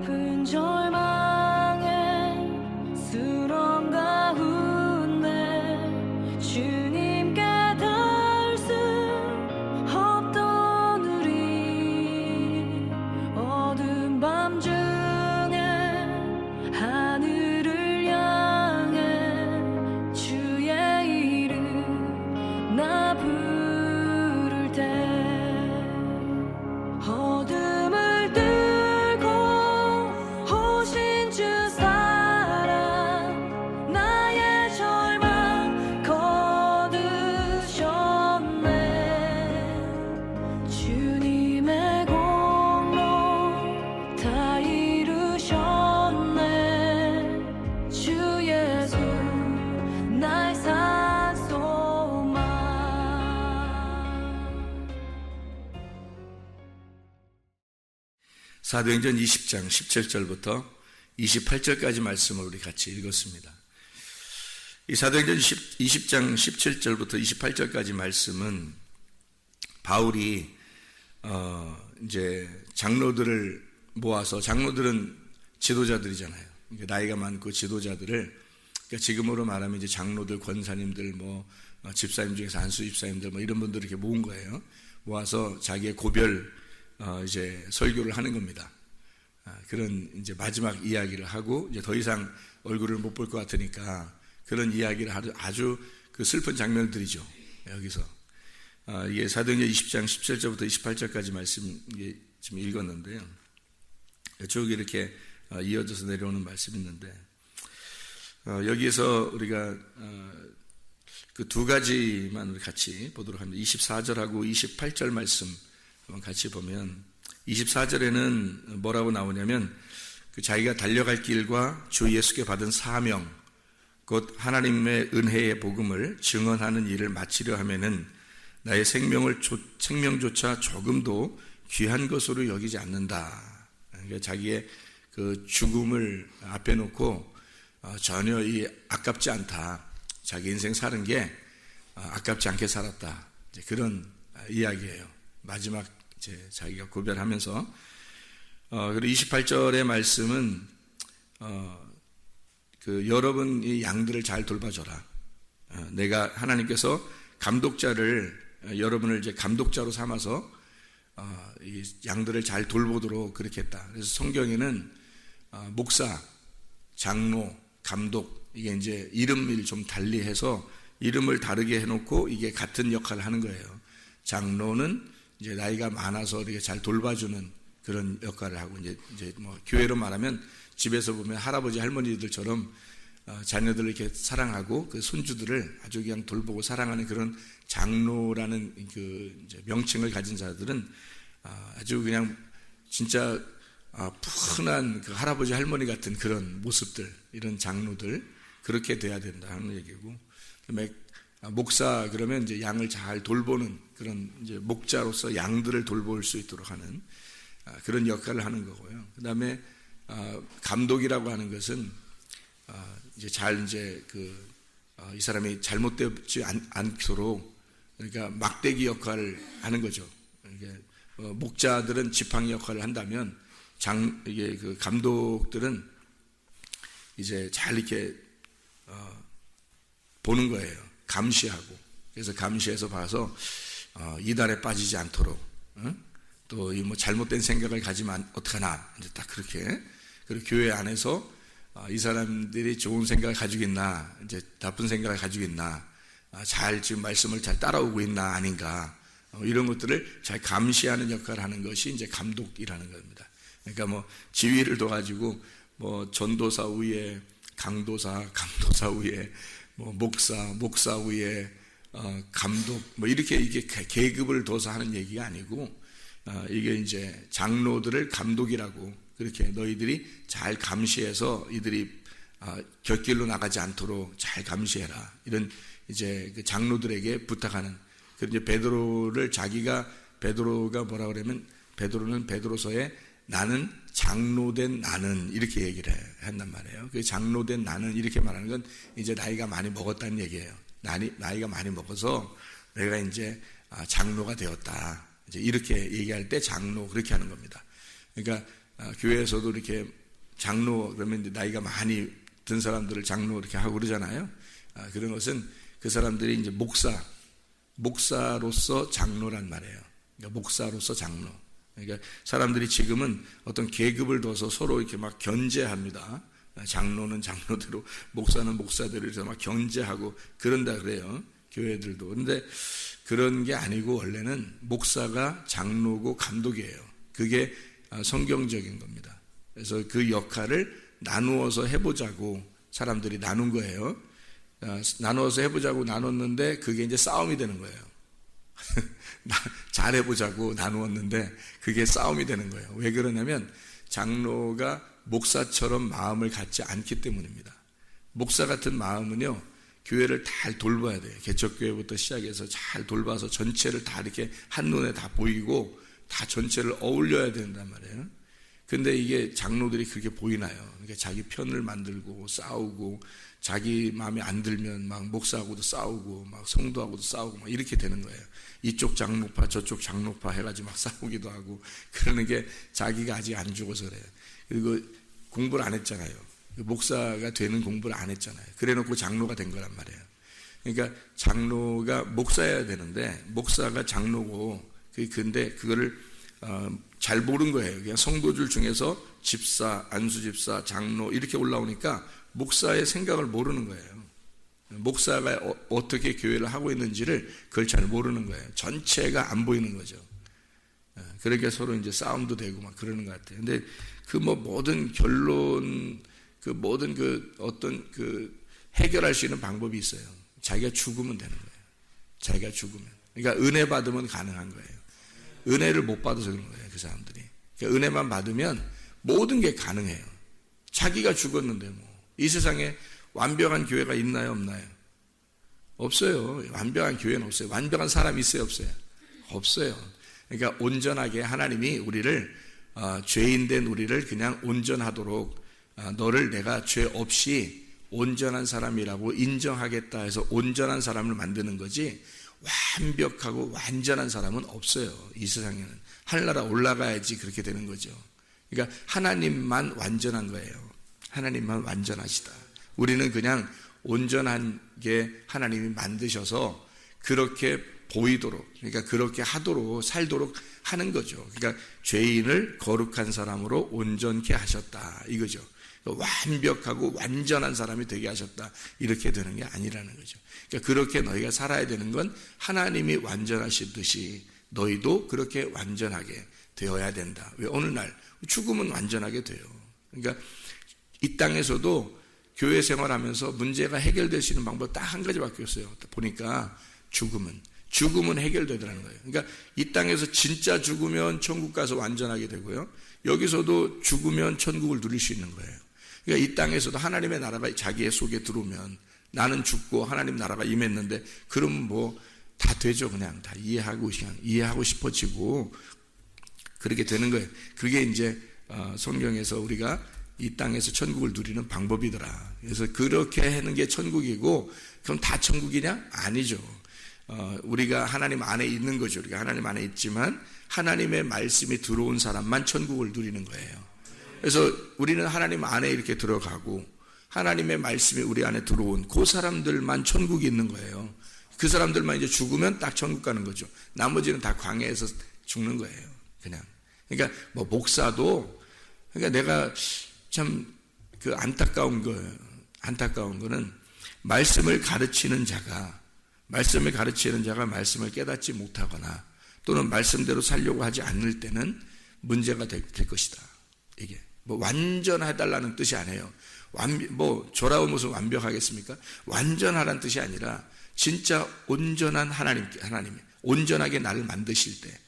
깊은 절망에 수렁 가운데 주님께 닿을 수 없던 우리 어두운 밤 중에 하늘을 향해 주의 이름 나 부를 때 어둠을 뚫고 오신 주 사랑 나의 절망 거두셨네. 주님의 공로 다 이루셨네. 주 예수 나의 산소망. 사도행전 20장 17절부터 28절까지 말씀을 우리 같이 읽었습니다. 이 사도행전 20장 17절부터 28절까지 말씀은 바울이 이제 장로들을 모아서, 장로들은 지도자들이잖아요. 그러니까 나이가 많고 지도자들을, 그러니까 지금으로 말하면 이제 장로들, 권사님들, 집사님 중에서 안수 집사님들 이런 분들을 이렇게 모은 거예요. 모아서 자기의 고별 이제 설교를 하는 겁니다. 그런 이제 마지막 이야기를 하고, 이제 더 이상 얼굴을 못 볼 것 같으니까 그런 이야기를 아주 그 슬픈 장면들이죠. 여기서 이게 사도행전 20장 17절부터 28절까지 말씀 지금 읽었는데요. 쭉 이렇게 이어져서 내려오는 말씀이 있는데, 여기에서 우리가 그 두 가지만 우리 같이 보도록 합니다. 24절하고 28절 말씀 한번 같이 보면, 24절에는 뭐라고 나오냐면, 그 자기가 달려갈 길과 주 예수께 받은 사명, 곧 하나님의 은혜의 복음을 증언하는 일을 마치려 하면은 나의 생명조차 조금도 귀한 것으로 여기지 않는다. 그러니까 자기의 그 죽음을 앞에 놓고 전혀 아깝지 않다. 자기 인생 사는 게 아깝지 않게 살았다. 이제 그런 이야기예요. 마지막 이제 자기가 고별하면서. 그리고 28절의 말씀은 그 여러분 이 양들을 잘 돌봐줘라. 내가 하나님께서 감독자를, 여러분을 이제 감독자로 삼아서 이 양들을 잘 돌보도록 그렇게 했다. 그래서 성경에는 목사, 장로, 감독, 이게 이제 이름을 좀 달리해서 이름을 다르게 해놓고 이게 같은 역할을 하는 거예요. 장로는 이제 나이가 많아서 이렇게 잘 돌봐주는 그런 역할을 하고, 이제 교회로 말하면 집에서 보면 할아버지 할머니들처럼 자녀들을 이렇게 사랑하고 그 손주들을 아주 그냥 돌보고 사랑하는 그런 장로라는 그 이제 명칭을 가진 자들은 아주 그냥 진짜 푸근한 그 할아버지 할머니 같은 그런 모습들, 이런 장로들, 그렇게 돼야 된다는 얘기고, 그다음에 목사 그러면 이제 양을 잘 돌보는 그런 이제 목자로서 양들을 돌볼 수 있도록 하는 그런 역할을 하는 거고요. 그다음에 감독이라고 하는 것은 이제 이 사람이 잘못되지 않도록, 그러니까 막대기 역할을 하는 거죠. 그러니까 목자들은 지팡이 역할을 한다면 이게 그 감독들은 이제 잘 이렇게 보는 거예요. 감시하고. 그래서 감시해서 봐서 이달에 빠지지 않도록, 또 이 잘못된 생각을 가지면 어떡하나, 이제 딱 그렇게. 그리고 교회 안에서 이 사람들이 좋은 생각을 가지고 있나, 이제 나쁜 생각을 가지고 있나, 잘 지금 말씀을 잘 따라오고 있나 아닌가, 이런 것들을 잘 감시하는 역할을 하는 것이 이제 감독이라는 겁니다. 그러니까 지휘를 둬가지고 전도사 위에 강도사 위에 목사 위에 감독 이렇게 계급을 둬서 하는 얘기가 아니고, 이게 이제 장로들을 감독이라고, 그렇게 너희들이 잘 감시해서 이들이 곁길로 나가지 않도록 잘 감시해라, 이런 이제 그 장로들에게 부탁하는. 그리고 이제 베드로가 뭐라 그러면, 베드로는 베드로서에 나는 장로된 나는, 이렇게 얘기를 한단 말이에요. 그 장로된 나는 이렇게 말하는 건 이제 나이가 많이 먹었다는 얘기예요. 나이가 많이 먹어서 내가 이제 장로가 되었다, 이제 이렇게 얘기할 때 장로, 그렇게 하는 겁니다. 그러니까 교회에서도 이렇게 장로 그러면 이제 나이가 많이 든 사람들을 장로 이렇게 하고 그러잖아요. 그런 것은 그 사람들이 이제 목사로서 장로란 말이에요. 그러니까 목사로서 장로. 그러니까 사람들이 지금은 어떤 계급을 둬서 서로 이렇게 막 견제합니다. 장로는 장로대로, 목사는 목사대로 해서 막 견제하고 그런다 그래요. 교회들도. 그런데 그런 게 아니고 원래는 목사가 장로고 감독이에요. 그게 성경적인 겁니다. 그래서 그 역할을 나누어서 해보자고 사람들이 나눈 거예요. 나누어서 해보자고 나눴는데 그게 이제 싸움이 되는 거예요. 잘해보자고 나누었는데 그게 싸움이 되는 거예요. 왜 그러냐면 장로가 목사처럼 마음을 갖지 않기 때문입니다. 목사 같은 마음은요, 교회를 잘 돌봐야 돼요. 개척교회부터 시작해서 잘 돌봐서 전체를 다 이렇게 한눈에 다 보이고 다 전체를 어울려야 된단 말이에요. 근데 이게 장로들이 그렇게 보이나요? 그러니까 자기 편을 만들고 싸우고 자기 마음에 안 들면 막 목사하고도 싸우고 막 성도하고도 싸우고 막 이렇게 되는 거예요. 이쪽 장로파 저쪽 장로파 해가지고 막 싸우기도 하고 그러는 게 자기가 아직 안 죽어서 그래요. 그리고 공부를 안 했잖아요. 목사가 되는 공부를 안 했잖아요. 그래 놓고 장로가 된 거란 말이에요. 그러니까 장로가 목사여야 되는데 목사가 장로고 근데 그거를 잘 모른 거예요. 그냥 성도들 중에서 집사, 안수집사, 장로 이렇게 올라오니까 목사의 생각을 모르는 거예요. 목사가 어떻게 교회를 하고 있는지를 그걸 잘 모르는 거예요. 전체가 안 보이는 거죠. 그러니까 서로 이제 싸움도 되고 막 그러는 것 같아요. 근데 그 뭐 모든 결론, 그 모든 그 어떤 그 해결할 수 있는 방법이 있어요. 자기가 죽으면 되는 거예요. 자기가 죽으면. 그러니까 은혜 받으면 가능한 거예요. 은혜를 못 받아서 그런 거예요, 그 사람들이. 그러니까 은혜만 받으면 모든 게 가능해요. 자기가 죽었는데 뭐. 이 세상에 완벽한 교회가 있나요, 없나요? 없어요. 완벽한 교회는 없어요. 완벽한 사람이 있어요, 없어요? 없어요. 그러니까 온전하게 하나님이 우리를 죄인된 우리를 그냥 온전하도록 너를 내가 죄 없이 온전한 사람이라고 인정하겠다 해서 온전한 사람을 만드는 거지 완벽하고 완전한 사람은 없어요. 이 세상에는. 하늘나라 올라가야지 그렇게 되는 거죠. 그러니까 하나님만 완전한 거예요. 하나님만 완전하시다. 우리는 그냥 온전한 게 하나님이 만드셔서 그렇게 보이도록, 그러니까 그렇게 하도록 살도록 하는 거죠. 그러니까 죄인을 거룩한 사람으로 온전케 하셨다 이거죠. 완벽하고 완전한 사람이 되게 하셨다 이렇게 되는 게 아니라는 거죠. 그러니까 그렇게 너희가 살아야 되는 건 하나님이 완전하시듯이 너희도 그렇게 완전하게 되어야 된다. 왜? 어느 날 죽으면 완전하게 돼요. 그러니까 이 땅에서도 교회 생활하면서 문제가 해결될 수 있는 방법 딱 한 가지밖에 없어요. 보니까 죽으면 해결되더라는 거예요. 그러니까 이 땅에서 진짜 죽으면 천국 가서 완전하게 되고요. 여기서도 죽으면 천국을 누릴 수 있는 거예요. 그러니까 이 땅에서도 하나님의 나라가 자기의 속에 들어오면 나는 죽고 하나님 나라가 임했는데 그럼 뭐 다 되죠. 그냥 다 이해하고 싶어지고 그렇게 되는 거예요. 그게 이제 성경에서 우리가 이 땅에서 천국을 누리는 방법이더라. 그래서 그렇게 하는 게 천국이고 그럼 다 천국이냐? 아니죠. 우리가 하나님 안에 있는 거죠. 우리가 하나님 안에 있지만 하나님의 말씀이 들어온 사람만 천국을 누리는 거예요. 그래서 우리는 하나님 안에 이렇게 들어가고 하나님의 말씀이 우리 안에 들어온 그 사람들만 천국이 있는 거예요. 그 사람들만 이제 죽으면 딱 천국 가는 거죠. 나머지는 다 광야에서 죽는 거예요. 그냥. 그러니까 뭐 목사도 그러니까 내가 참 그 안타까운 거는 말씀을 가르치는 자가 말씀을 깨닫지 못하거나 또는 말씀대로 살려고 하지 않을 때는 문제가 될 것이다. 이게 뭐 완전해달라는 뜻이 아니에요. 뭐 저라고 무슨 완벽하겠습니까? 완전하라는 뜻이 아니라 진짜 온전한 하나님이 온전하게 나를 만드실 때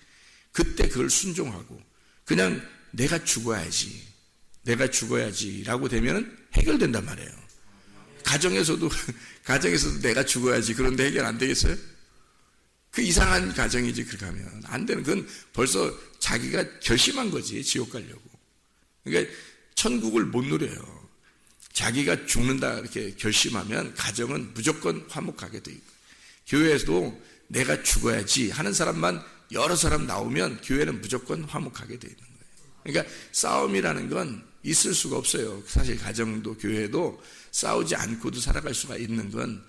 그때 그걸 순종하고 그냥 내가 죽어야지라고 되면 해결된단 말이에요. 가정에서도 내가 죽어야지. 그런데 해결 안 되겠어요? 그 이상한 가정이지. 그렇게 하면 안 되는. 그건 벌써 자기가 결심한 거지. 지옥 가려고. 그러니까 천국을 못 누려요. 자기가 죽는다 이렇게 결심하면 가정은 무조건 화목하게 돼 있고 교회에서도 내가 죽어야지 하는 사람만 여러 사람 나오면 교회는 무조건 화목하게 돼 있는 거예요. 그러니까 싸움이라는 건 있을 수가 없어요. 사실 가정도 교회도 싸우지 않고도 살아갈 수가 있는 건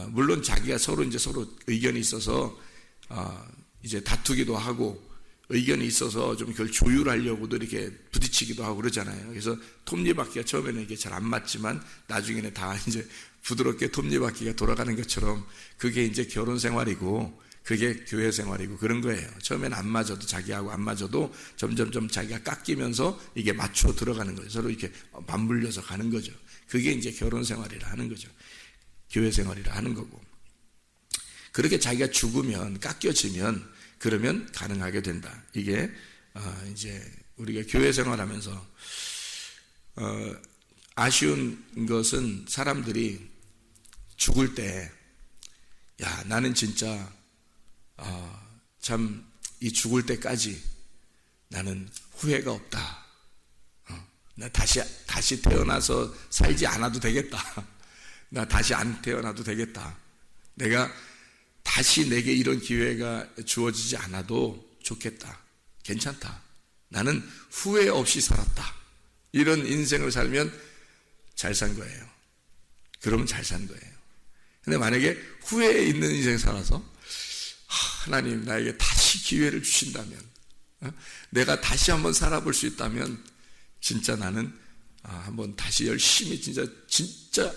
물론 자기가 서로 의견이 있어서 이제 다투기도 하고 의견이 있어서 좀 그걸 조율하려고도 이렇게 부딪히기도 하고 그러잖아요. 그래서 톱니바퀴가 처음에는 이게 잘 안 맞지만 나중에는 다 이제 부드럽게 톱니바퀴가 돌아가는 것처럼 그게 이제 결혼 생활이고 그게 교회 생활이고 그런 거예요. 처음에는 안 맞아도 자기하고 안 맞아도 점점점 자기가 깎이면서 이게 맞추어 들어가는 거예요. 서로 이렇게 맞물려서 가는 거죠. 그게 이제 결혼 생활이라 하는 거죠. 교회 생활이라 하는 거고. 그렇게 자기가 죽으면 깎여지면 그러면 가능하게 된다. 이게 이제 우리가 교회 생활하면서 아쉬운 것은 사람들이 죽을 때 야, 나는 진짜 참 이 죽을 때까지 나는 후회가 없다. 나 다시 태어나서 살지 않아도 되겠다. 나 다시 안 태어나도 되겠다. 내가 다시 내게 이런 기회가 주어지지 않아도 좋겠다. 괜찮다. 나는 후회 없이 살았다. 이런 인생을 살면 잘 산 거예요. 그러면 잘 산 거예요. 근데 만약에 후회에 있는 인생 살아서 하나님 나에게 다시 기회를 주신다면 내가 다시 한번 살아볼 수 있다면 진짜 나는 한번 다시 열심히 진짜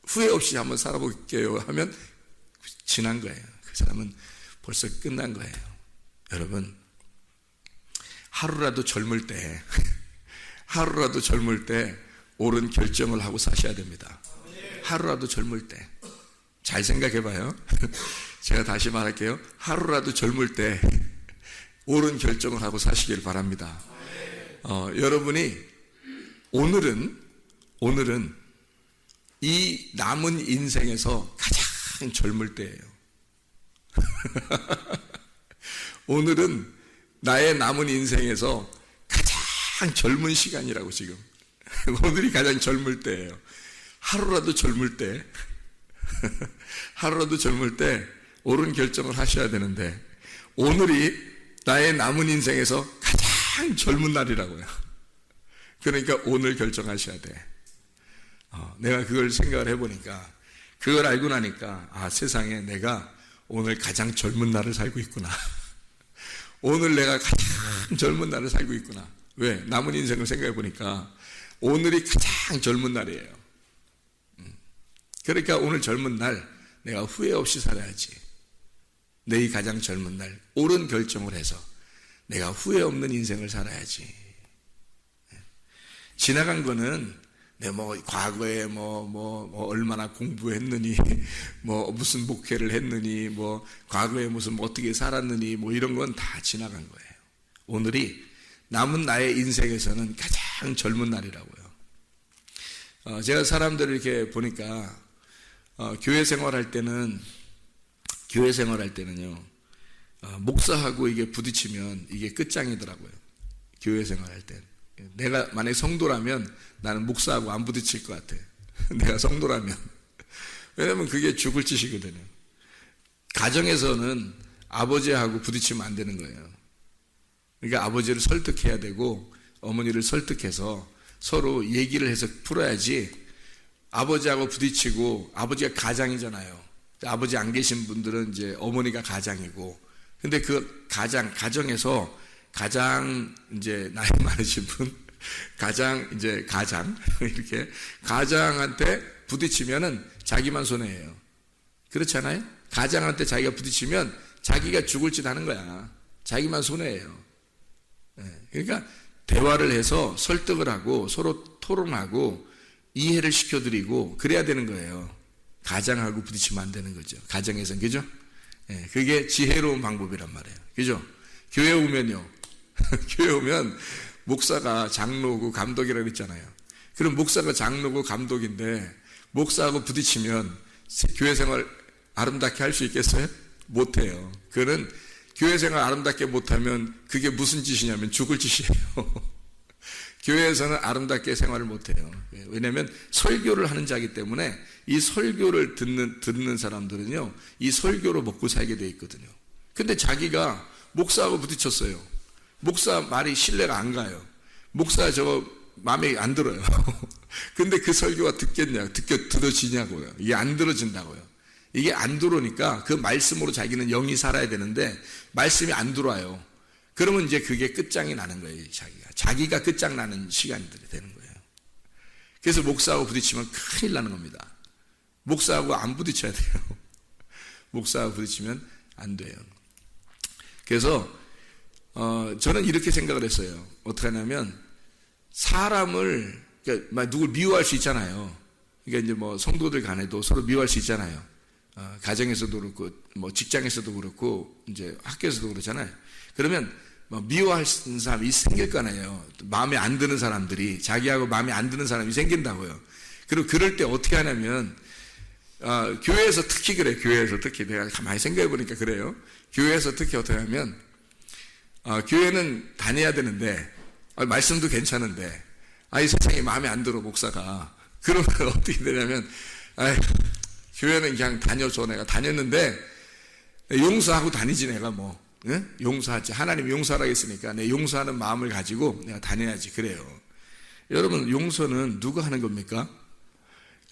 후회 없이 한번 살아볼게요 하면 지난 거예요. 그 사람은 벌써 끝난 거예요. 여러분 하루라도 젊을 때 옳은 결정을 하고 사셔야 됩니다. 하루라도 젊을 때 잘 생각해봐요. 제가 다시 말할게요. 하루라도 젊을 때 옳은 결정을 하고 사시길 바랍니다. 여러분이 오늘은 이 남은 인생에서 가장 젊을 때예요. 오늘은 나의 남은 인생에서 가장 젊은 시간이라고 지금. 오늘이 가장 젊을 때예요. 하루라도 젊을 때 옳은 결정을 하셔야 되는데 오늘이 나의 남은 인생에서 가장 젊은 날이라고요. 그러니까 오늘 결정하셔야 돼. 내가 그걸 생각을 해보니까 그걸 알고 나니까 세상에 내가 오늘 가장 젊은 날을 살고 있구나. 오늘 내가 가장 젊은 날을 살고 있구나. 왜? 남은 인생을 생각해 보니까 오늘이 가장 젊은 날이에요. 그러니까 오늘 젊은 날 내가 후회 없이 살아야지. 내일 가장 젊은 날 옳은 결정을 해서 내가 후회 없는 인생을 살아야지. 지나간 거는 내 과거에 얼마나 공부했느니 무슨 목회를 했느니 과거에 무슨 어떻게 살았느니 이런 건 다 지나간 거예요. 오늘이 남은 나의 인생에서는 가장 젊은 날이라고요. 제가 사람들을 이렇게 보니까 교회 생활할 때는요 목사하고 이게 부딪히면 이게 끝장이더라고요. 교회 생활할 때 내가 만약에 성도라면 나는 목사하고 안 부딪힐 것 같아. 내가 성도라면. 왜냐면 그게 죽을 짓이거든요. 가정에서는 아버지하고 부딪히면 안 되는 거예요. 그러니까 아버지를 설득해야 되고 어머니를 설득해서 서로 얘기를 해서 풀어야지. 아버지하고 부딪히고 아버지가 가장이잖아요. 아버지 안 계신 분들은 이제 어머니가 가장이고 근데 그 가정에서 가장 이제 나이 많으신 분, 가장 이렇게 가장한테 부딪히면은 자기만 손해예요. 그렇잖아요? 가장한테 자기가 부딪히면 자기가 죽을 짓 하는 거야. 자기만 손해예요. 그러니까 대화를 해서 설득을 하고 서로 토론하고 이해를 시켜드리고 그래야 되는 거예요. 가장하고 부딪히면 안 되는 거죠. 가정에서는. 그죠? 그게 지혜로운 방법이란 말이에요. 그죠? 교회 오면요. 교회 오면 목사가 장로고 감독이라고 했잖아요. 그럼 목사가 장로고 감독인데 목사하고 부딪히면 교회 생활 아름답게 할 수 있겠어요? 못해요. 그는 교회 생활 아름답게 못하면 그게 무슨 짓이냐면 죽을 짓이에요. 교회에서는 아름답게 생활을 못해요. 왜냐하면 설교를 하는 자이기 때문에 이 설교를 듣는 사람들은요 이 설교로 먹고 살게 돼 있거든요. 근데 자기가 목사하고 부딪혔어요. 목사 말이 신뢰가 안 가요. 목사 저거 마음에 안 들어요. 근데 그 설교가 들어지냐고요. 이게 안 들어진다고요. 이게 안 들어오니까 그 말씀으로 자기는 영이 살아야 되는데 말씀이 안 들어와요. 그러면 이제 그게 끝장이 나는 거예요. 자기가 끝장나는 시간들이 되는 거예요. 그래서 목사하고 부딪히면 큰일 나는 겁니다. 목사하고 안 부딪혀야 돼요. 목사하고 부딪히면 안 돼요. 그래서 저는 이렇게 생각을 했어요. 어떻게 하냐면 사람을, 그러니까 누굴 미워할 수 있잖아요. 그러니까 이제 뭐 성도들 간에도 서로 미워할 수 있잖아요. 가정에서도 그렇고 뭐 직장에서도 그렇고 이제 학교에서도 그렇잖아요. 그러면 뭐 미워할 사람이 생길 거잖아요. 마음에 안 드는 사람들이, 자기하고 마음에 안 드는 사람이 생긴다고요. 그리고 그럴 때 어떻게 하냐면 교회에서 특히 그래. 교회에서 특히 내가 가만히 생각해 보니까 그래요. 교회에서 특히 어떻게 하면 교회는 다녀야 되는데 말씀도 괜찮은데 이 세상에 마음에 안 들어 목사가. 그러면 어떻게 되냐면 교회는 그냥 다녀줘. 내가 다녔는데 용서하고 다니지. 내가 뭐 용서하지. 하나님 용서하라고 했으니까 내 용서하는 마음을 가지고 내가 다녀야지. 그래요. 여러분, 용서는 누가 하는 겁니까?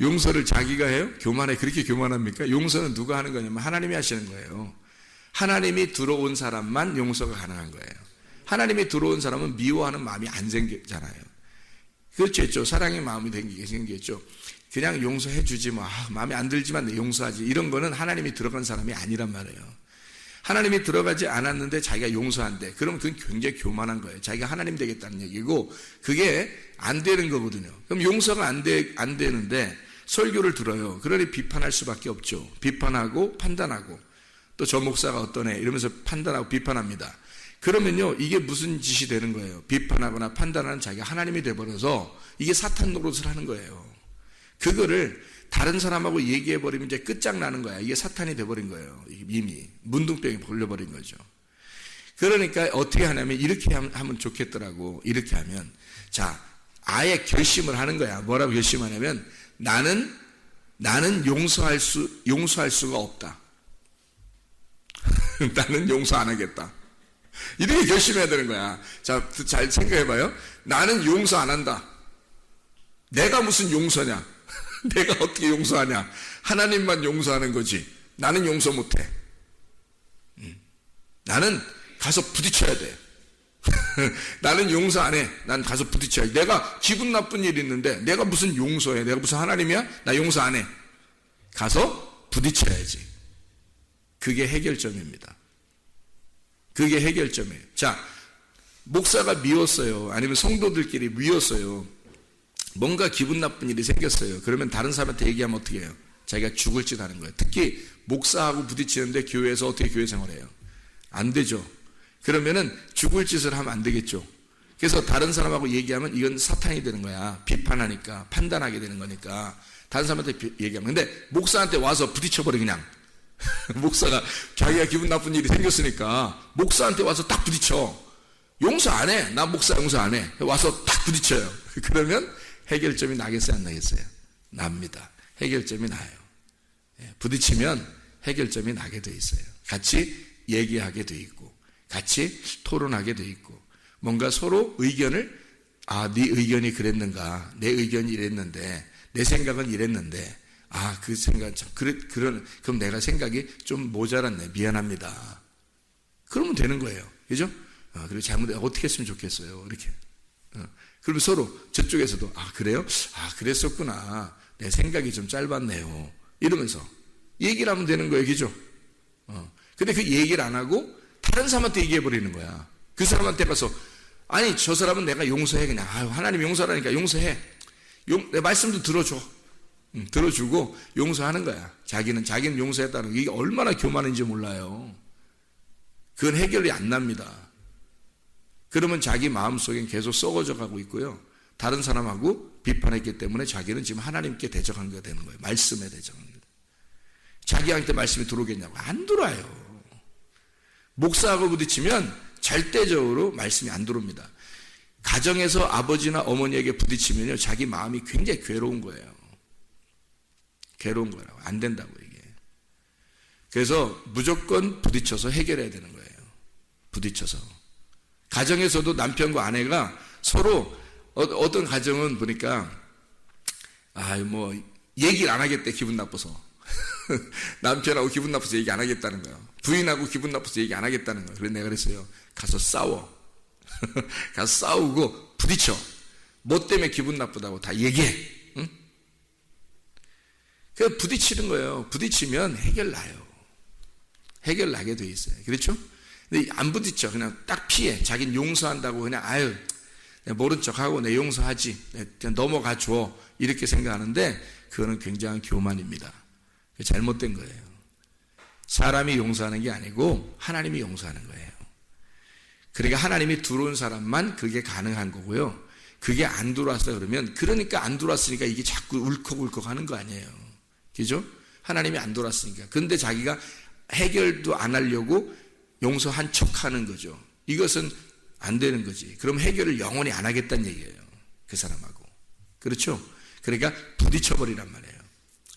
용서를 자기가 해요? 교만해? 그렇게 교만합니까? 용서는 누가 하는 거냐면 하나님이 하시는 거예요. 하나님이 들어온 사람만 용서가 가능한 거예요. 하나님이 들어온 사람은 미워하는 마음이 안 생기잖아요. 그렇죠. 사랑의 마음이 생기겠죠. 그냥 용서해 주지 뭐. 마음에 안 들지만 내 용서하지. 이런 거는 하나님이 들어간 사람이 아니란 말이에요. 하나님이 들어가지 않았는데 자기가 용서한대. 그럼 그건 굉장히 교만한 거예요. 자기가 하나님 되겠다는 얘기고 그게 안 되는 거거든요. 그럼 용서가 안 되는데 설교를 들어요. 그러니 비판할 수밖에 없죠. 비판하고 판단하고 또 저 목사가 어떠네 이러면서 판단하고 비판합니다. 그러면요, 이게 무슨 짓이 되는 거예요? 비판하거나 판단하는 자기가 하나님이 돼버려서 이게 사탄 노릇을 하는 거예요. 그거를 다른 사람하고 얘기해버리면 이제 끝장나는 거야. 이게 사탄이 돼버린 거예요. 이미 문둥병이 걸려버린 거죠. 그러니까 어떻게 하냐면 이렇게 하면 좋겠더라고. 이렇게 하면 아예 결심을 하는 거야. 뭐라고 결심하냐면 나는 용서할 수가 없다. 나는 용서 안 하겠다. 이렇게 결심해야 되는 거야. 잘 생각해봐요. 나는 용서 안 한다. 내가 무슨 용서냐? 내가 어떻게 용서하냐? 하나님만 용서하는 거지. 나는 용서 못해. 나는 가서 부딪혀야 돼. 나는 용서 안 해. 난 가서 부딪혀야 돼. 내가 기분 나쁜 일이 있는데 내가 무슨 용서해? 내가 무슨 하나님이야? 나 용서 안 해. 가서 부딪혀야지. 그게 해결점입니다. 그게 해결점이에요. 목사가 미웠어요. 아니면 성도들끼리 미웠어요. 뭔가 기분 나쁜 일이 생겼어요. 그러면 다른 사람한테 얘기하면 어떻게 해요? 자기가 죽을 짓 하는 거예요. 특히 목사하고 부딪히는데 교회에서 어떻게 교회 생활해요? 안 되죠. 그러면은 죽을 짓을 하면 안 되겠죠. 그래서 다른 사람하고 얘기하면 이건 사탄이 되는 거야. 비판하니까, 판단하게 되는 거니까. 다른 사람한테 얘기하면. 근데 목사한테 와서 부딪혀버려, 그냥. 목사가 자기가 기분 나쁜 일이 생겼으니까 목사한테 와서 딱 부딪혀. 용서 안 해. 나 목사 용서 안 해. 와서 딱 부딪혀요. 그러면 해결점이 나겠어요, 안 나겠어요? 납니다. 해결점이 나요. 부딪히면 해결점이 나게 돼 있어요. 같이 얘기하게 돼 있고 같이 토론하게 돼 있고 뭔가 서로 의견을 네 의견이 그랬는가, 내 의견이 이랬는데 내 생각은 이랬는데 그 생각 참 그럼 내가 생각이 좀 모자랐네. 미안합니다. 그러면 되는 거예요. 그죠? 그리고 잘못해 어떻게 했으면 좋겠어요. 이렇게. 그러면 서로 저쪽에서도 그래요? 그랬었구나. 내 생각이 좀 짧았네요. 이러면서 얘기를 하면 되는 거예요. 그죠? 근데 그 얘기를 안 하고 다른 사람한테 얘기해 버리는 거야. 그 사람한테 가서 저 사람은 내가 용서해. 그냥 하나님 용서하라니까 용서해. 내 말씀도 들어줘. 들어주고 용서하는 거야. 자기는 용서했다는 게 이게 얼마나 교만인지 몰라요. 그건 해결이 안 납니다. 그러면 자기 마음속엔 계속 썩어져 가고 있고요. 다른 사람하고 비판했기 때문에 자기는 지금 하나님께 대적한 게 되는 거예요. 말씀에 대적한 게. 자기한테 말씀이 들어오겠냐고. 안 들어와요. 목사하고 부딪히면 절대적으로 말씀이 안 들어옵니다. 가정에서 아버지나 어머니에게 부딪히면요, 자기 마음이 굉장히 괴로운 거예요. 괴로운 거라고. 안 된다고, 이게. 그래서 무조건 부딪혀서 해결해야 되는 거예요. 부딪혀서. 가정에서도 남편과 아내가 서로 어떤 가정은 보니까 뭐 얘기를 안 하겠대, 기분 나빠서. 남편하고 기분 나빠서 얘기 안 하겠다는 거예요. 부인하고 기분 나빠서 얘기 안 하겠다는 거예요. 그래서 내가 그랬어요. 가서 싸워. 가서 싸우고 부딪혀. 뭐 때문에 기분 나쁘다고 다 얘기해. 응? 그 부딪히는 거예요. 부딪히면 해결 나요. 해결 나게 돼 있어요. 그렇죠? 근데 안 부딪혀. 그냥 딱 피해. 자기는 용서한다고 그냥 내가 모른 척하고 내 용서하지. 그냥 넘어가 줘. 이렇게 생각하는데 그거는 굉장한 교만입니다. 잘못된 거예요. 사람이 용서하는 게 아니고 하나님이 용서하는 거예요. 그러니까 하나님이 들어온 사람만 그게 가능한 거고요. 그게 안 들어왔어 그러면 그러니까 안 들어왔으니까 이게 자꾸 울컥울컥 하는 거 아니에요. 그죠? 하나님이 안 들어왔으니까. 근데 자기가 해결도 안 하려고 용서한 척 하는 거죠. 이것은 안 되는 거지. 그럼 해결을 영원히 안 하겠다는 얘기예요. 그 사람하고. 그렇죠? 그러니까 부딪혀버리란 말이에요.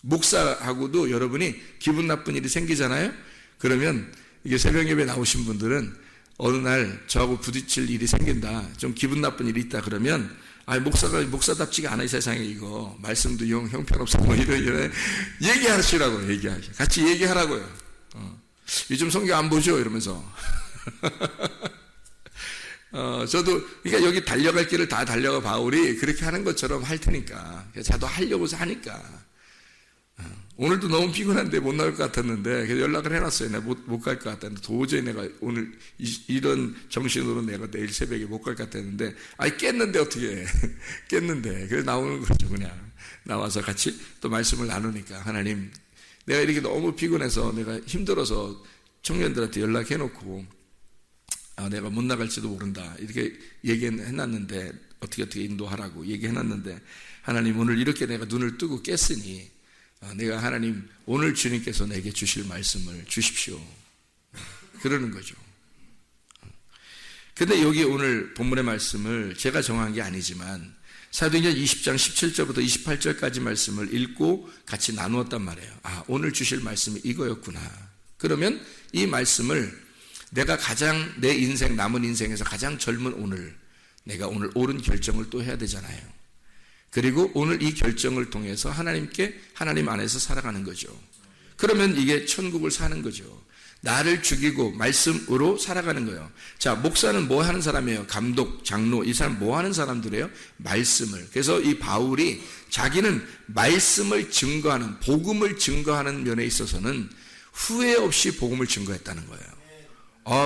목사하고도 여러분이 기분 나쁜 일이 생기잖아요? 그러면 이게 새벽 예배 나오신 분들은 어느 날 저하고 부딪힐 일이 생긴다. 좀 기분 나쁜 일이 있다 그러면 목사가 목사답지가 않아 이 세상에 이거. 말씀도 형편없어 뭐 이런 얘기하시라고요. 얘기하시. 같이 얘기하라고요. 요즘 성경 안 보죠? 이러면서. 저도 그러니까 여기 달려갈 길을 다 달려가 바울이 그렇게 하는 것처럼 할 테니까. 저도 하려고 하니까. 오늘도 너무 피곤한데 못 나올 것 같았는데 그래서 연락을 해놨어요. 내가 못 갈 것 같았는데 도저히 내가 오늘 이런 정신으로 내가 내일 새벽에 못 갈 것 같았는데 깼는데 어떻게 해. 깼는데 그래서 나오는 거죠. 그냥 나와서 같이 또 말씀을 나누니까 하나님 내가 이렇게 너무 피곤해서 내가 힘들어서 청년들한테 연락해놓고 내가 못 나갈지도 모른다 이렇게 얘기해놨는데 어떻게 인도하라고 얘기해놨는데 하나님 오늘 이렇게 내가 눈을 뜨고 깼으니 내가 하나님 오늘 주님께서 내게 주실 말씀을 주십시오. 그러는 거죠. 근데 여기 오늘 본문의 말씀을 제가 정한 게 아니지만 사도행전 20장 17절부터 28절까지 말씀을 읽고 같이 나누었단 말이에요. 오늘 주실 말씀이 이거였구나. 그러면 이 말씀을 내가 가장 내 인생 남은 인생에서 가장 젊은 오늘 내가 오늘 옳은 결정을 또 해야 되잖아요. 그리고 오늘 이 결정을 통해서 하나님 안에서 살아가는 거죠. 그러면 이게 천국을 사는 거죠. 나를 죽이고 말씀으로 살아가는 거예요. 자, 목사는 뭐 하는 사람이에요? 감독, 장로, 이 사람 뭐 하는 사람들이에요? 말씀을. 그래서 이 바울이 자기는 말씀을 증거하는, 복음을 증거하는 면에 있어서는 후회 없이 복음을 증거했다는 거예요.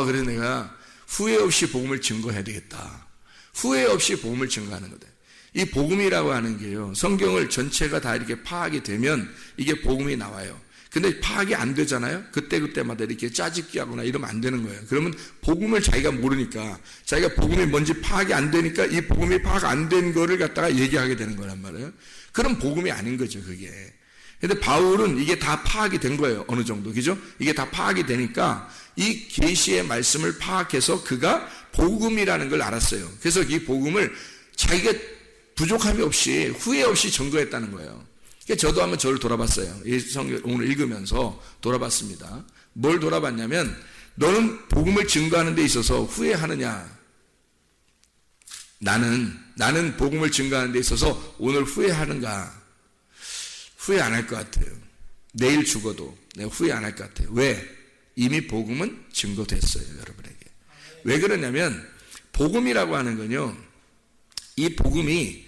그래서 내가 후회 없이 복음을 증거해야 되겠다. 후회 없이 복음을 증거하는 거다. 이 복음이라고 하는 게요, 성경을 전체가 다 이렇게 파악이 되면 이게 복음이 나와요. 근데 파악이 안 되잖아요? 그때마다 이렇게 짜집기 하거나 이러면 안 되는 거예요. 그러면 복음을 자기가 모르니까, 자기가 복음이 뭔지 파악이 안 되니까 이 복음이 파악 안 된 거를 갖다가 얘기하게 되는 거란 말이에요. 그럼 복음이 아닌 거죠, 그게. 근데 바울은 이게 다 파악이 된 거예요, 어느 정도. 그죠? 이게 다 파악이 되니까 이 계시의 말씀을 파악해서 그가 복음이라는 걸 알았어요. 그래서 이 복음을 자기가 부족함이 없이 후회 없이 증거했다는 거예요. 저도 한번 저를 돌아봤어요. 이 성경 오늘 읽으면서 돌아봤습니다. 뭘 돌아봤냐면 너는 복음을 증거하는 데 있어서 후회하느냐? 나는 복음을 증거하는 데 있어서 오늘 후회하는가? 후회 안 할 것 같아요. 내일 죽어도 내가 후회 안 할 것 같아요. 왜? 이미 복음은 증거됐어요, 여러분에게. 왜 그러냐면 복음이라고 하는 건요, 이 복음이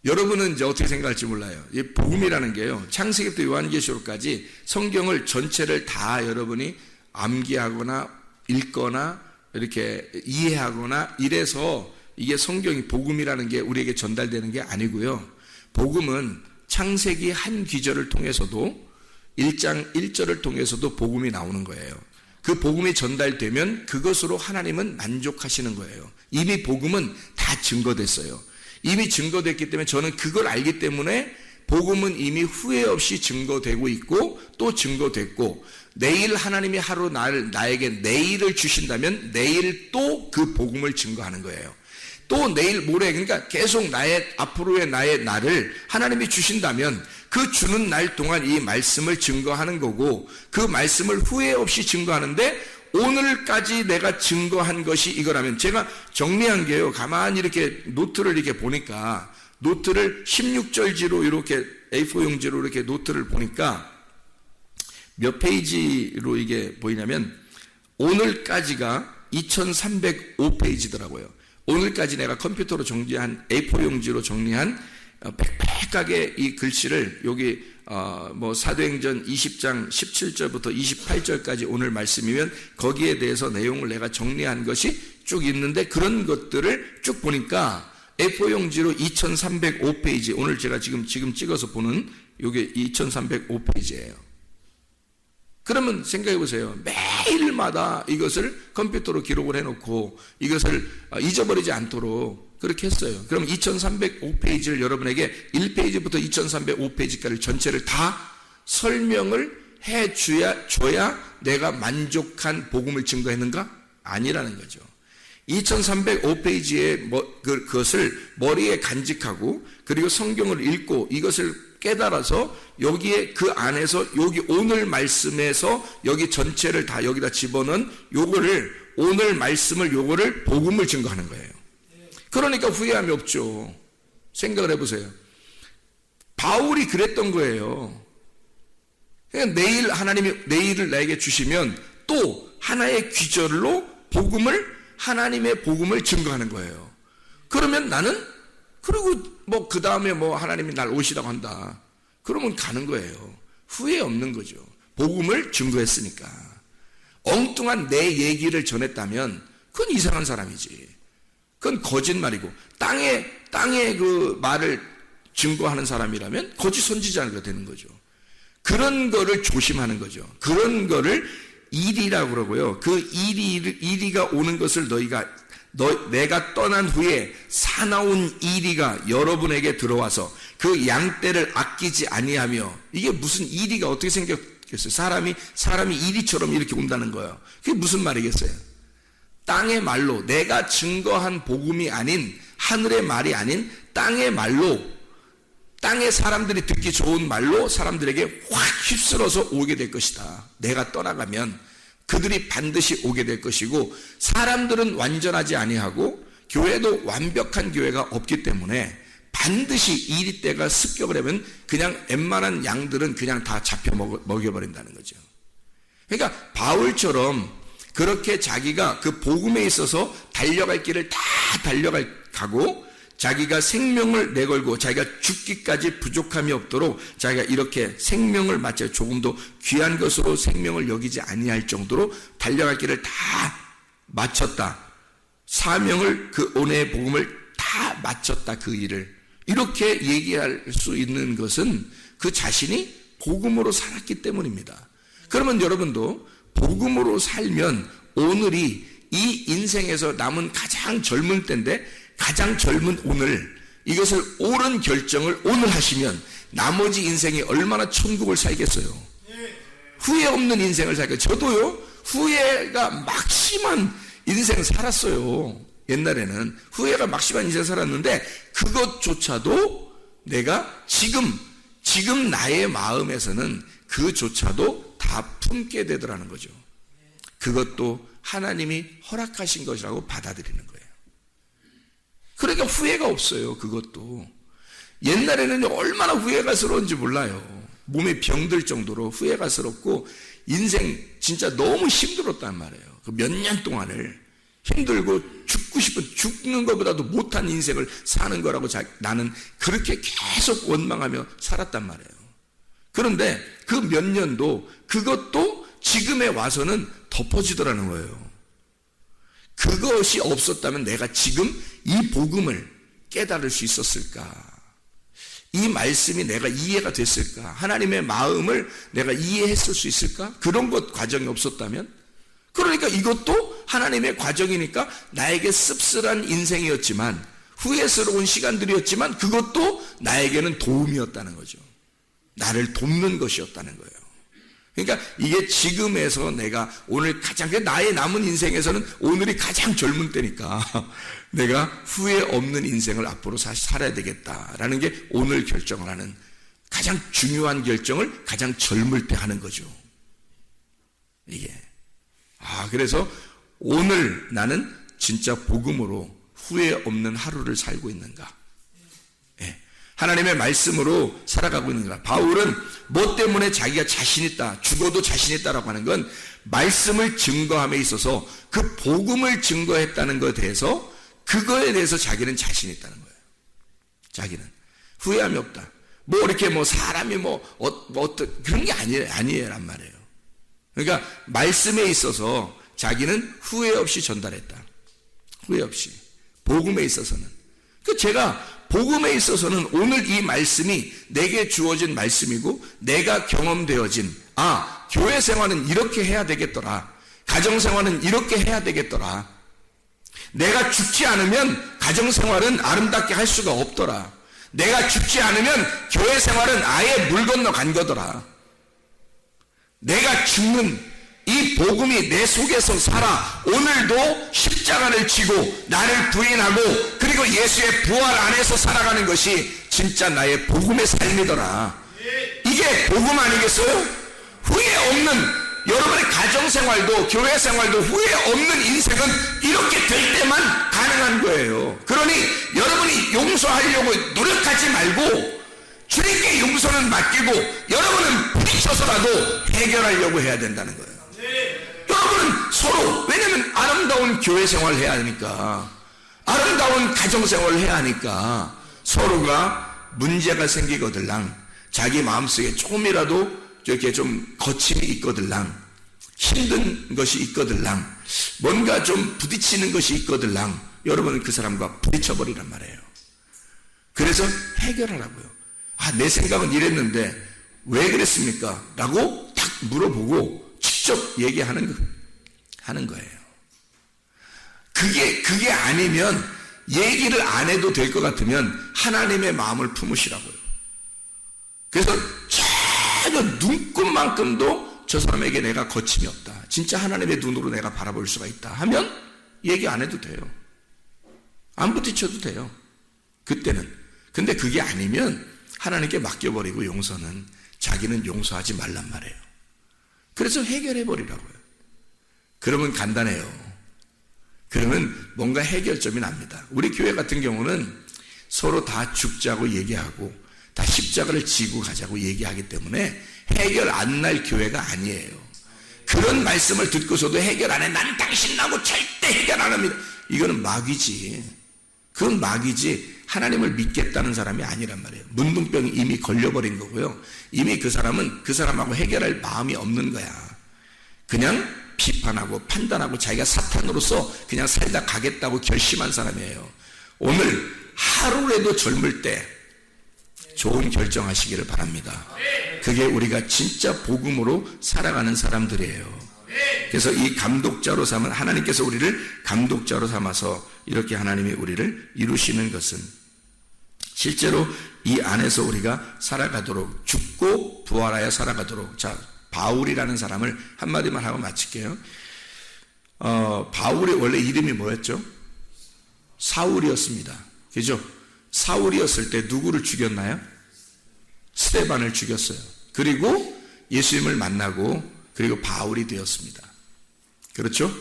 여러분은 이제 어떻게 생각할지 몰라요. 이 복음이라는 게요, 창세기부터 요한계시록까지 성경을 전체를 다 여러분이 암기하거나 읽거나 이렇게 이해하거나 이래서 이게 성경이 복음이라는 게 우리에게 전달되는 게 아니고요. 복음은 창세기 한 귀절을 통해서도 1장 1절을 통해서도 복음이 나오는 거예요. 그 복음이 전달되면 그것으로 하나님은 만족하시는 거예요. 이미 복음은 다 증거됐어요. 이미 증거됐기 때문에 저는 그걸 알기 때문에 복음은 이미 후회 없이 증거되고 있고 또 증거됐고, 내일 하나님이 하루 나에게 내일을 주신다면 내일 또 그 복음을 증거하는 거예요. 또 내일 모레, 그러니까 계속 앞으로의 나의 날을 하나님이 주신다면 그 주는 날 동안 이 말씀을 증거하는 거고, 그 말씀을 후회 없이 증거하는데 오늘까지 내가 증거한 것이 이거라면, 제가 정리한 게요, 가만히 이렇게 노트를 이렇게 보니까, 노트를 16절지로 이렇게 A4 용지로 이렇게 노트를 보니까 몇 페이지로 이게 보이냐면, 오늘까지가 2305페이지더라고요. 오늘까지 내가 컴퓨터로 정리한 A4 용지로 정리한 빽빽하게 이 글씨를 여기 뭐 사도행전 20장 17절부터 28절까지 오늘 말씀이면 거기에 대해서 내용을 내가 정리한 것이 쭉 있는데, 그런 것들을 쭉 보니까 A4 용지로 2305페이지, 오늘 제가 지금 찍어서 보는 이게 2305페이지예요. 그러면 생각해 보세요. 매일마다 이것을 컴퓨터로 기록을 해놓고 이것을 잊어버리지 않도록 그렇게 했어요. 그럼 2305페이지를 여러분에게 1페이지부터 2305페이지까지 전체를 다 설명을 줘야 내가 만족한 복음을 증거했는가? 아니라는 거죠. 2305페이지에 그것을 머리에 간직하고, 그리고 성경을 읽고 이것을 깨달아서 여기에 그 안에서 여기 오늘 말씀에서 여기 전체를 다 여기다 집어넣은 요거를, 오늘 말씀을 요거를 복음을 증거하는 거예요. 그러니까 후회함이 없죠. 생각을 해보세요. 바울이 그랬던 거예요. 그러니까 내일 하나님이 내일을 나에게 주시면 또 하나의 귀절로 하나님의 복음을 증거하는 거예요. 그러면 나는, 그리고 뭐 그 다음에 뭐 하나님이 날 오시라고 한다, 그러면 가는 거예요. 후회 없는 거죠. 복음을 증거했으니까. 엉뚱한 내 얘기를 전했다면 그건 이상한 사람이지. 그건 거짓말이고, 땅에 그 말을 증거하는 사람이라면 거짓 선지자가 되는 거죠. 그런 거를 조심하는 거죠. 그런 거를 일이라고 그러고요. 그 일이가 오는 것을 내가 떠난 후에 사나운 일이가 여러분에게 들어와서 그 양떼를 아끼지 아니하며, 이게 무슨 일이가 어떻게 생겼겠어요? 사람이 이리처럼 이렇게 온다는 거예요. 그게 무슨 말이겠어요? 땅의 말로, 내가 증거한 복음이 아닌, 하늘의 말이 아닌 땅의 말로, 땅의 사람들이 듣기 좋은 말로 사람들에게 확 휩쓸어서 오게 될 것이다. 내가 떠나가면 그들이 반드시 오게 될 것이고, 사람들은 완전하지 아니하고 교회도 완벽한 교회가 없기 때문에 반드시 이리 때가 습격을 하면 그냥 웬만한 양들은 그냥 다 잡혀 먹여버린다는 거죠. 그러니까 바울처럼 그렇게 자기가 그 복음에 있어서 달려갈 길을 다 달려가고, 자기가 생명을 내걸고 자기가 죽기까지 부족함이 없도록 자기가 이렇게 생명을 마쳐 조금 더 귀한 것으로 생명을 여기지 아니할 정도로 달려갈 길을 다 마쳤다. 사명을, 그 온의 복음을 다 마쳤다. 그 일을 이렇게 얘기할 수 있는 것은 그 자신이 복음으로 살았기 때문입니다. 그러면 여러분도 복음으로 살면 오늘이 이 인생에서 남은 가장 젊은 때인데, 가장 젊은 오늘, 이것을 옳은 결정을 오늘 하시면 나머지 인생이 얼마나 천국을 살겠어요. 후회 없는 인생을 살겠어요. 저도요, 후회가 막심한 인생 살았어요. 옛날에는 후회가 막심한 인생 살았는데, 그것조차도 내가 지금 나의 마음에서는 그조차도 다 품게 되더라는 거죠. 그것도 하나님이 허락하신 것이라고 받아들이는 거예요. 그러니까 후회가 없어요. 그것도 옛날에는 얼마나 후회가스러운지 몰라요. 몸에 병들 정도로 후회가스럽고 인생 진짜 너무 힘들었단 말이에요. 그 몇 년 동안을 힘들고 죽는 것보다도 못한 인생을 사는 거라고 나는 그렇게 계속 원망하며 살았단 말이에요. 그런데 그 몇 년도 그것도 지금에 와서는 덮어지더라는 거예요. 그것이 없었다면 내가 지금 이 복음을 깨달을 수 있었을까? 이 말씀이 내가 이해가 됐을까? 하나님의 마음을 내가 이해했을 수 있을까? 그런 것 과정이 없었다면? 그러니까 이것도 하나님의 과정이니까 나에게 씁쓸한 인생이었지만, 후회스러운 시간들이었지만, 그것도 나에게는 도움이었다는 거죠. 나를 돕는 것이었다는 거예요. 그러니까 이게 지금에서 내가 오늘 가장, 나의 남은 인생에서는 오늘이 가장 젊은 때니까 내가 후회 없는 인생을 앞으로 살아야 되겠다라는 게 오늘 결정을 하는, 가장 중요한 결정을 가장 젊을 때 하는 거죠. 이게 그래서 오늘 나는 진짜 복음으로 후회 없는 하루를 살고 있는가? 예. 하나님의 말씀으로 살아가고 있는가? 바울은 뭐 때문에 자기가 자신 있다, 죽어도 자신 있다라고 하는 건 말씀을 증거함에 있어서 그 복음을 증거했다는 것에 대해서 그거에 대해서 자기는 자신 있다는 거예요. 자기는 후회함이 없다. 뭐 이렇게 뭐 사람이 어떤 그런 게 아니에요란 말이에요. 그러니까 말씀에 있어서 자기는 후회 없이 전달했다. 후회 없이. 복음에 있어서는. 제가 복음에 있어서는 오늘 이 말씀이 내게 주어진 말씀이고 내가 경험되어진 교회 생활은 이렇게 해야 되겠더라. 가정 생활은 이렇게 해야 되겠더라. 내가 죽지 않으면 가정 생활은 아름답게 할 수가 없더라. 내가 죽지 않으면 교회 생활은 아예 물 건너 간 거더라. 내가 죽는 이 복음이 내 속에서 살아 오늘도 십자가를 지고 나를 부인하고 그리고 예수의 부활 안에서 살아가는 것이 진짜 나의 복음의 삶이더라. 이게 복음 아니겠어요? 후회 없는 여러분의 가정생활도 교회생활도 후회 없는 인생은 이렇게 될 때만 가능한 거예요. 그러니 여러분이 용서하려고 노력하지 말고 주님께 용서는 맡기고 여러분은 부딪혀서라도 해결하려고 해야 된다는 거예요. 여러분은 서로, 왜냐면 아름다운 교회생활을 해야 하니까, 아름다운 가정생활을 해야 하니까 서로가 문제가 생기거들랑 자기 마음속에 조금이라도 이렇게 좀 거침이 있거들랑 힘든 것이 있거들랑 뭔가 좀 부딪히는 것이 있거들랑 여러분은 그 사람과 부딪혀버리란 말이에요. 그래서 해결하라고요. 내 생각은 이랬는데 왜 그랬습니까? 라고 딱 물어보고 직접 얘기하는 거예요. 그게 아니면 얘기를 안 해도 될 것 같으면 하나님의 마음을 품으시라고요. 그래서 전혀 눈곱만큼도 저 사람에게 내가 거침이 없다, 진짜 하나님의 눈으로 내가 바라볼 수가 있다 하면 얘기 안 해도 돼요. 안 부딪혀도 돼요. 그때는. 근데 그게 아니면 하나님께 맡겨버리고 용서는 자기는 용서하지 말란 말이에요. 그래서 해결해버리라고요. 그러면 간단해요. 그러면 뭔가 해결점이 납니다. 우리 교회 같은 경우는 서로 다 죽자고 얘기하고 다 십자가를 지고 가자고 얘기하기 때문에 해결 안 날 교회가 아니에요. 그런 말씀을 듣고서도 해결 안 해. 나는 당신하고 절대 해결 안 합니다. 이거는 마귀지. 그건 마귀지 하나님을 믿겠다는 사람이 아니란 말이에요. 문둥병이 이미 걸려버린 거고요. 이미 그 사람은 그 사람하고 해결할 마음이 없는 거야. 그냥 비판하고 판단하고 자기가 사탄으로서 그냥 살다 가겠다고 결심한 사람이에요. 오늘 하루라도 젊을 때 좋은 결정하시기를 바랍니다. 그게 우리가 진짜 복음으로 살아가는 사람들이에요. 그래서 이 감독자로 삼은 하나님께서 우리를 감독자로 삼아서 이렇게 하나님이 우리를 이루시는 것은 실제로 이 안에서 우리가 살아가도록, 죽고 부활하여 살아가도록. 자, 바울이라는 사람을 한마디만 하고 마칠게요. 바울의 원래 이름이 뭐였죠? 사울이었습니다. 그죠? 사울이었을 때 누구를 죽였나요? 스데반을 죽였어요. 그리고 예수님을 만나고 그리고 바울이 되었습니다. 그렇죠?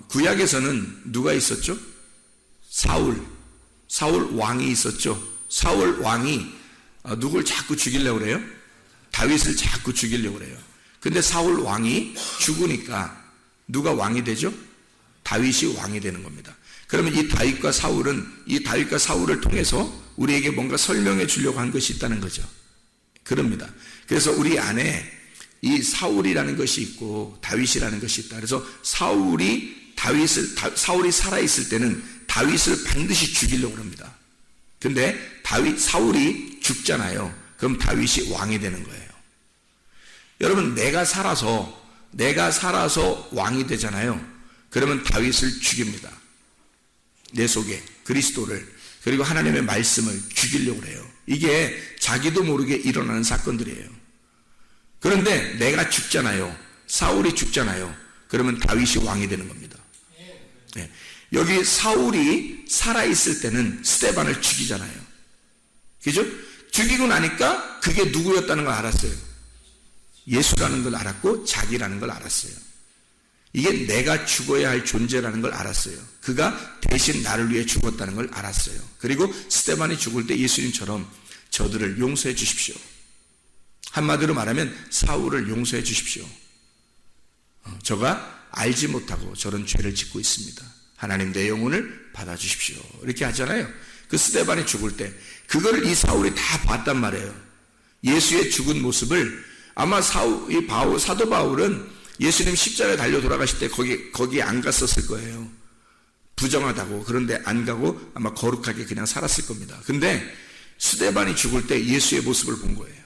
구약에서는 누가 있었죠? 사울 왕이 있었죠. 사울 왕이 누굴 자꾸 죽이려고 그래요? 다윗을 자꾸 죽이려고 그래요. 근데 사울 왕이 죽으니까 누가 왕이 되죠? 다윗이 왕이 되는 겁니다. 그러면 이 다윗과 사울을 통해서 우리에게 뭔가 설명해 주려고 한 것이 있다는 거죠. 그럽니다. 그래서 우리 안에 이 사울이라는 것이 있고 다윗이라는 것이 있다. 그래서 사울이 살아있을 때는 다윗을 반드시 죽이려고 합니다. 근데 사울이 죽잖아요. 그럼 다윗이 왕이 되는 거예요. 여러분, 내가 살아서 왕이 되잖아요. 그러면 다윗을 죽입니다. 내 속에 그리스도를, 그리고 하나님의 말씀을 죽이려고 해요. 이게 자기도 모르게 일어나는 사건들이에요. 그런데 내가 죽잖아요. 사울이 죽잖아요. 그러면 다윗이 왕이 되는 겁니다. 네. 여기 사울이 살아있을 때는 스데반을 죽이잖아요. 그죠? 죽이고 나니까 그게 누구였다는 걸 알았어요. 예수라는 걸 알았고 자기라는 걸 알았어요. 이게 내가 죽어야 할 존재라는 걸 알았어요. 그가 대신 나를 위해 죽었다는 걸 알았어요. 그리고 스데반이 죽을 때 예수님처럼 저들을 용서해 주십시오. 한마디로 말하면 사울을 용서해 주십시오. 저가 알지 못하고 저런 죄를 짓고 있습니다. 하나님 내 영혼을 받아주십시오. 이렇게 하잖아요. 그 스데반이 죽을 때 그거를 이 사울이 다 봤단 말이에요. 예수의 죽은 모습을 아마 사도 바울은 예수님 십자가에 달려 돌아가실 때 거기에 안 갔었을 거예요. 부정하다고. 그런데 안 가고 아마 거룩하게 그냥 살았을 겁니다. 근데 스데반이 죽을 때 예수의 모습을 본 거예요.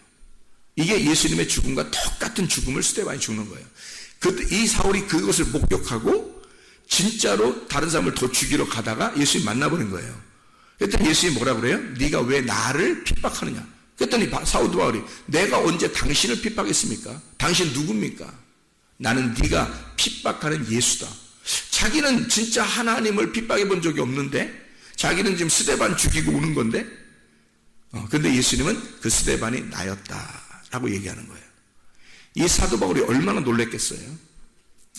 이게 예수님의 죽음과 똑같은 죽음을 스데반이 죽는 거예요. 이 사울이 그것을 목격하고 진짜로 다른 사람을 더 죽이러 가다가 예수님 만나버린 거예요. 그랬더니 예수님이 뭐라 그래요? 네가 왜 나를 핍박하느냐? 그랬더니 사도 바울이 내가 언제 당신을 핍박했습니까? 당신 누굽니까? 나는 네가 핍박하는 예수다. 자기는 진짜 하나님을 핍박해 본 적이 없는데 자기는 지금 스데반 죽이고 오는 건데 근데 예수님은 그 스데반이 나였다라고 얘기하는 거예요. 이 사도 바울이 얼마나 놀랬겠어요?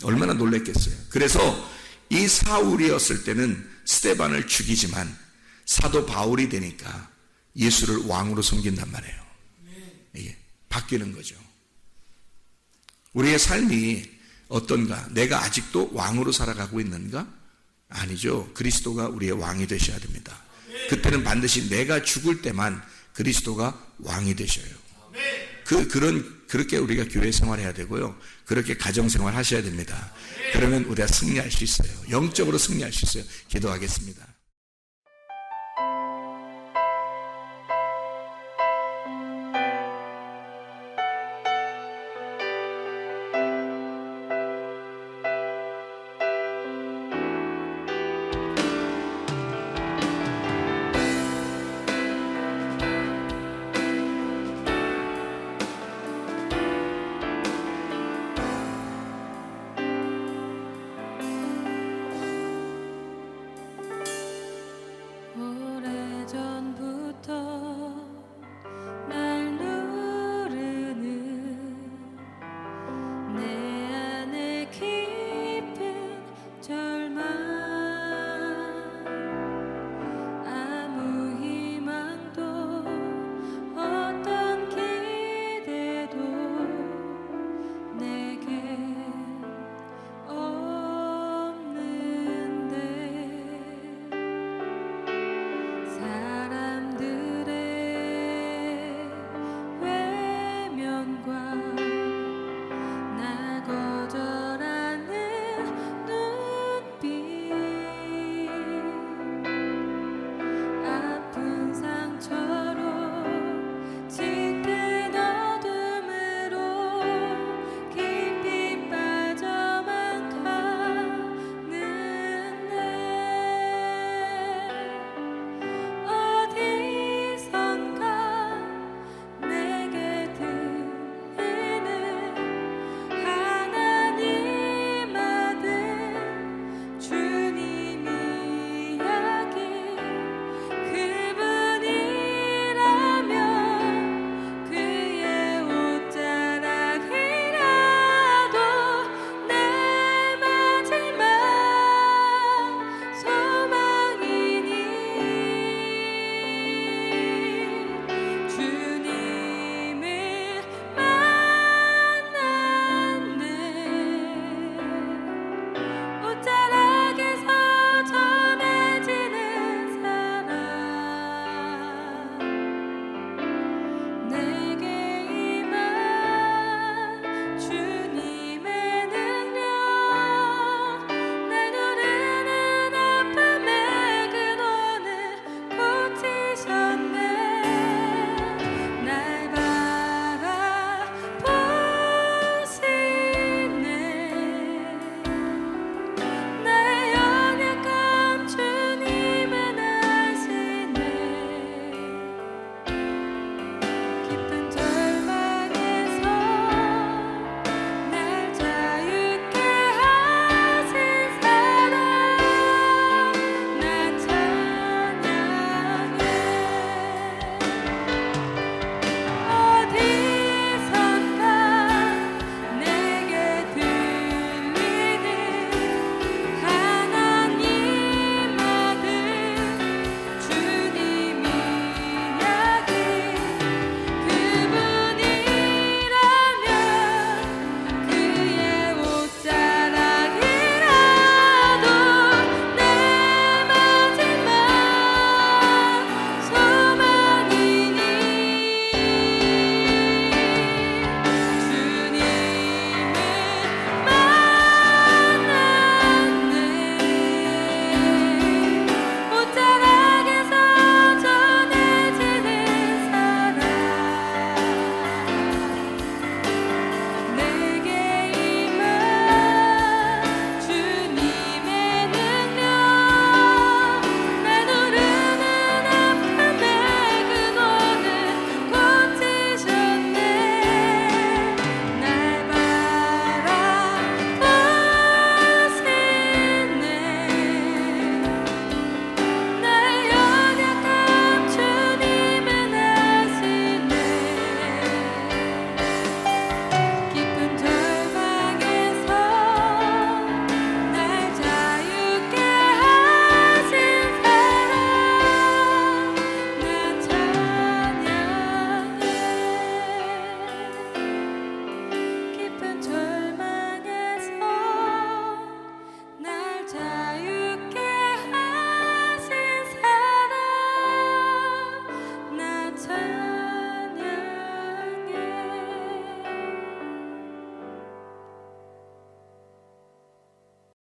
얼마나 놀랬겠어요? 그래서 이 사울이었을 때는 스데반을 죽이지만 사도 바울이 되니까 예수를 왕으로 섬긴단 말이에요. 이게 바뀌는 거죠. 우리의 삶이 어떤가? 내가 아직도 왕으로 살아가고 있는가? 아니죠. 그리스도가 우리의 왕이 되셔야 됩니다. 그때는 반드시 내가 죽을 때만 그리스도가 왕이 되셔요. 그렇게 우리가 교회 생활해야 되고요. 그렇게 가정 생활 하셔야 됩니다. 그러면 우리가 승리할 수 있어요. 영적으로 승리할 수 있어요. 기도하겠습니다.